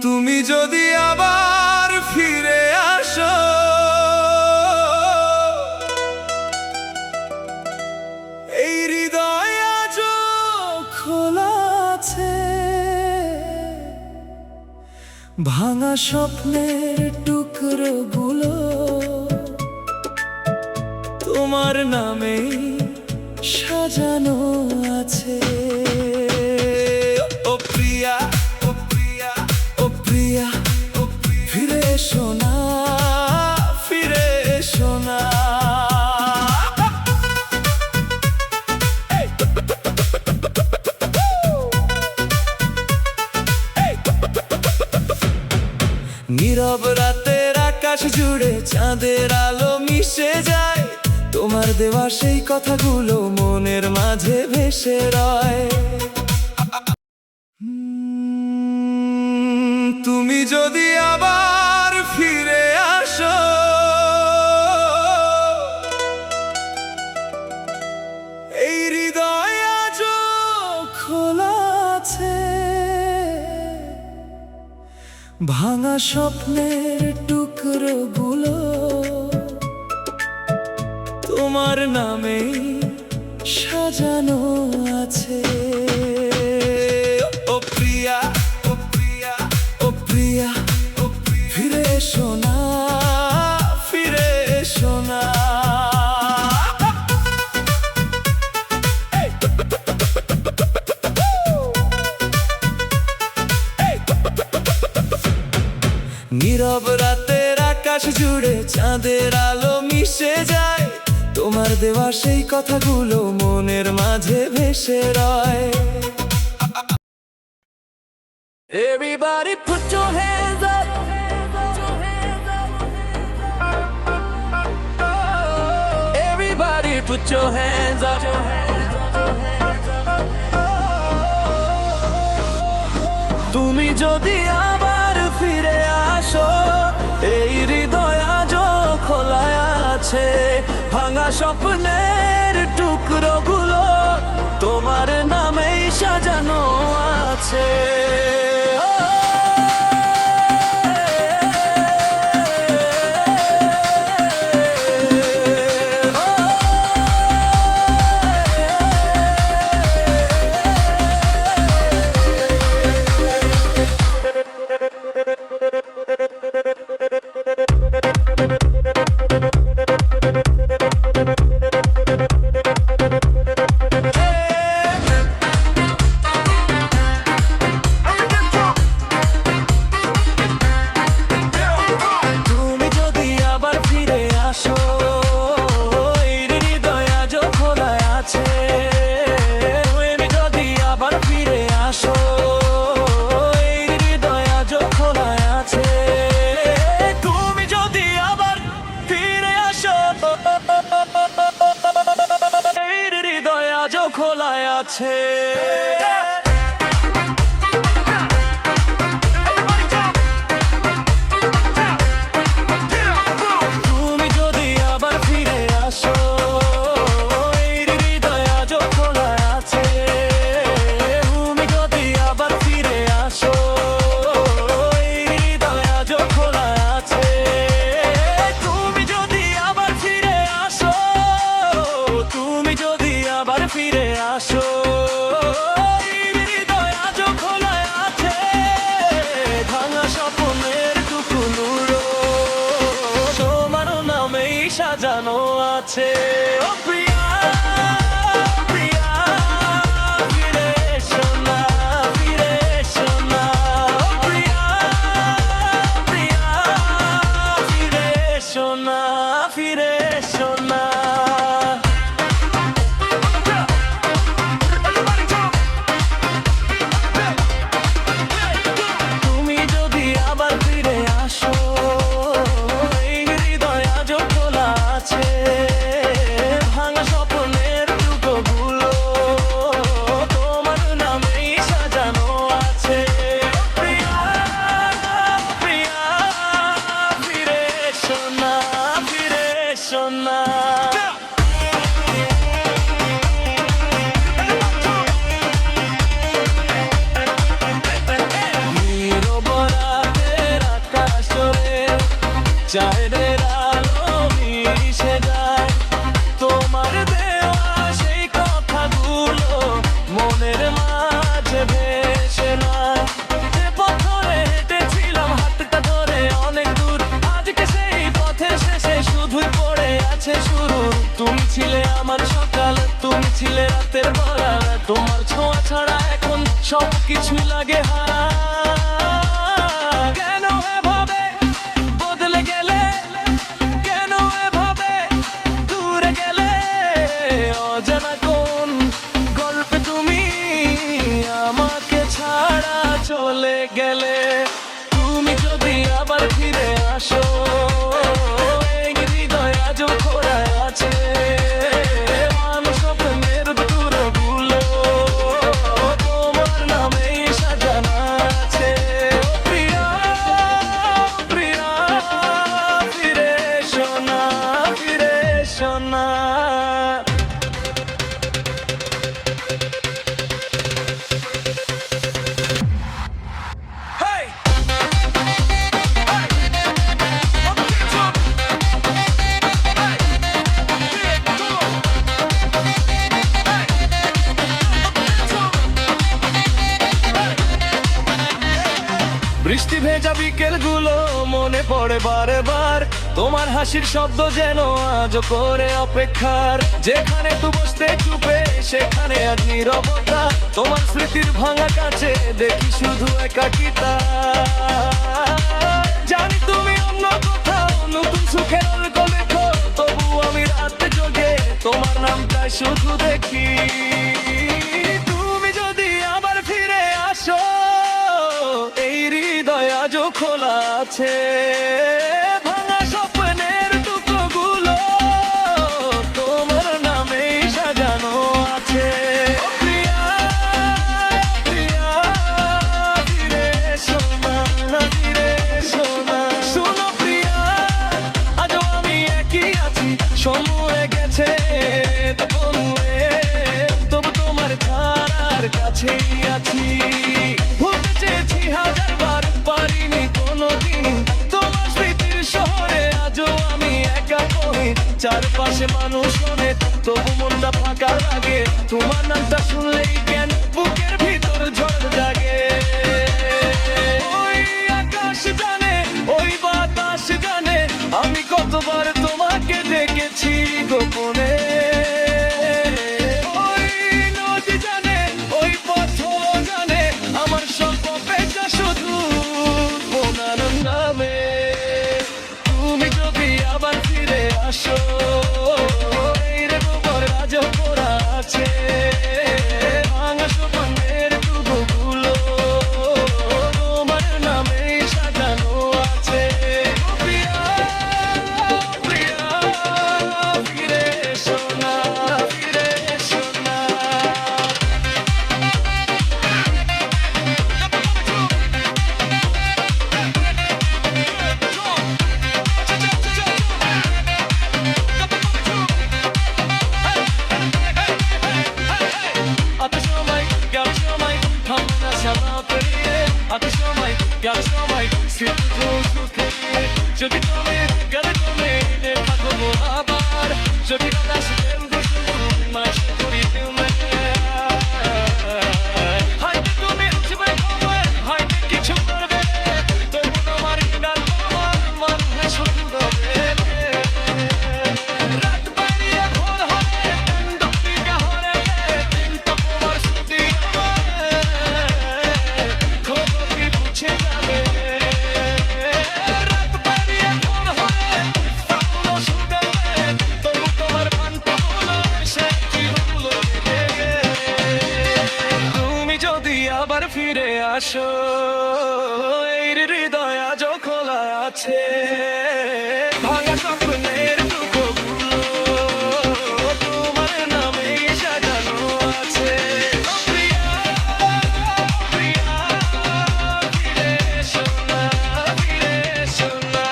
তুমি যদি আবার ফিরে আসো, এই হৃদয় আজও খোলা আছে। ভাঙা স্বপ্নের টুকরো গুলো তোমার নামে সাজানো আছে। ও প্রিয়া, ও প্রিয়া, ও প্রিয়া, ও প্রিয়া, ফিরে এসো না, ফিরে এসো না। নীরব রাতের আকাশ জুড়ে চাঁদের আলো মিশে যায়। তোমার দেওয়া সেই কথাগুলো মনের মাঝে ভেসে রয়। তুমি যদি আবার ফিরে আসো, এই হৃদয় আজও খোলা আছে। ভাঙা স্বপ্নের টুকরো গুলো তোমার নামে সাজানো আছে। ও প্রিয়া, ও প্রিয়া, ও প্রিয়া, ও প্রিয়া, ফিরে এসো না, ফিরে এসো না। নীরব রাতের আকাশ জুড়ে চাঁদের আলো মিশে যায়। তোমার দেওয়া সেই কথাগুলো মনের মাঝে ভেসে রয়। Everybody put your hands up. Everybody put your hands up. তুমি যদি আবার ফিরে আসো, এই হৃদয় আজও খোলা আছে। ভাঙা স্বপ্নের টুকরো গুলো তোমার নামেই সাজানো আছে। খোলায় আছে। তুমি যদি আবার ফিরে আসো, এই হৃদয় আজও খোলায় আছে। তুমি যদি আবার ফিরে আসো, এই হৃদয় আজও খোলায় আছে। তুমি যদি আবার ফিরে আসো, তুমি যদি আবার ফিরে আসো, হৃদয় আজও খোলায় আছে। ভাঙা স্বপ্নের টুকরো তোমার নামেই সাজানো আছে। ও প্রিয়া, প্রিয়া, ফিরে এসো না, ফিরে এসো না। ও প্রিয়া, প্রিয়া, ফিরে এসো না, ফিরে এসো না। ভাঙা চাঁদের আলো মিশে যায় তোমার দেওয়া সেই কথাগুলো মনের মাঝে ভেসে নাই যে পথে হেঁটেছিলাম হাতটা ধরে অনেক দূর আজকে সেই পথের শেষে শুধুই পড়ে আছে শুরু তুমি ছিলে আমার সকাল তুমি ছিলে রাতের বেলা তোমার ছোঁয়া ছাড়া এখন সব কিছুই লাগে হারা কেন এভাবে বদলে গেলে কেন এভাবে দূরে গেলে অজানা কোন গল্পে তুমি আমাকে ছাড়া চলে গেলে তুমি যদি আবার ফিরে আসো এই হৃদয় আজও খোলা আছে বৃষ্টি ভেজা বিকেল গুলো মনে পড়ে বারে বার তোমার হাসির শব্দ যেন আজও করে অপেক্ষার যেখানে তু বসতে চুপে সেখানে আজ নীরবতা তোমার স্মৃতির ভাঙা কাছে দেখি শুধু একাকিতা জানি তুমি অন্য কোথাও নতুন সুখের অল্প লেখো তবু আমি রাতে জেগে তোমার নামটা শুধু দেখি তুমি যদি আবার ফিরে আসো এই হৃদয় আজও খোলা আছে ভাঙা স্বপ্নের টুকরোগুলো তোমার নামে সাজানো আছে প্রিয়া প্রিয়া ফিরে শোনা ফিরে শোনা শোনো প্রিয়া আজও আমি একই আছি সময় গেছে তবু তোমার ধারার কাছেই আছি ভুলতে চেয়েছি হাজারবার পারিনি কোনোদিন তোমার স্মৃতির শহরে আজও আমি একা কই চারপাশে মানুষ অনেক তবু মনটা ফাঁকা লাগে তোমার নামটা শুনলেই কেন বুকের ভিতর ঝড় জাগে ওই আকাশ জানে ওই বাতাস জানে আমি কতবার তোমাকে ডেকেছি গোপনে ওই নদী জানে ওই পথ জানে আমার সব অপেক্ষা শুধু তোমার নামে তুমি যদি আবার ফিরে আসো এই রে গোবর আজ পড়া আছে ভাঙা স্বপ্নের টুকরোগুলো তোমার নামে সাজানো আছে প্রিয়া প্রিয়া ফিরে শোনা ফিরে শোনা যদি তুমি গেলে তুমি থাকবো আবার যদি হয়তো তুমি হয়তো কিছু করবে তবু তোমার গান মনে শুরু হবে রাত বাড়িয়ে ভোর হবে দক্ষিণা হলে তোমার স্মৃতি খবর কি পুছে যাবে আবার ফিরে আসো এই হৃদয় আজও খোলা আছে ভাঙা স্বপ্নের টুকরোগুলো তোমার নামে সাজানো আছে প্রিয়া প্রিয়া ফিরে শোনা ফিরে শোনা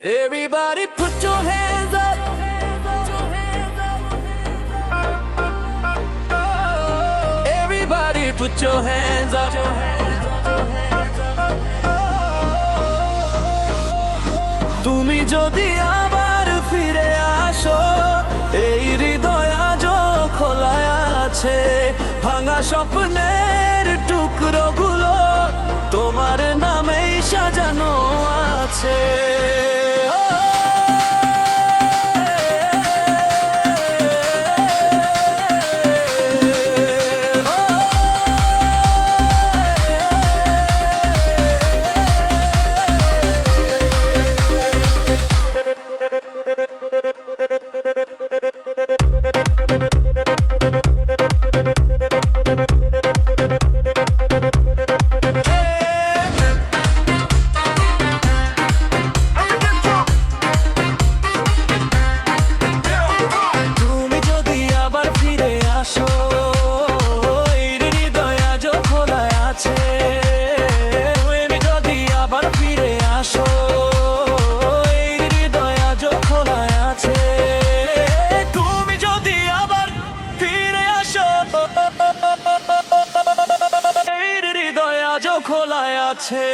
Everybody put your hands up. Put your hands up. তুমি যদি আবার ফিরে আসো, এই হৃদয় আজও খোলা আছে। ভাঙা স্বপ্নের টুকরোগুলো তোমার নামেই সাজানো আছে। খোলা আছে।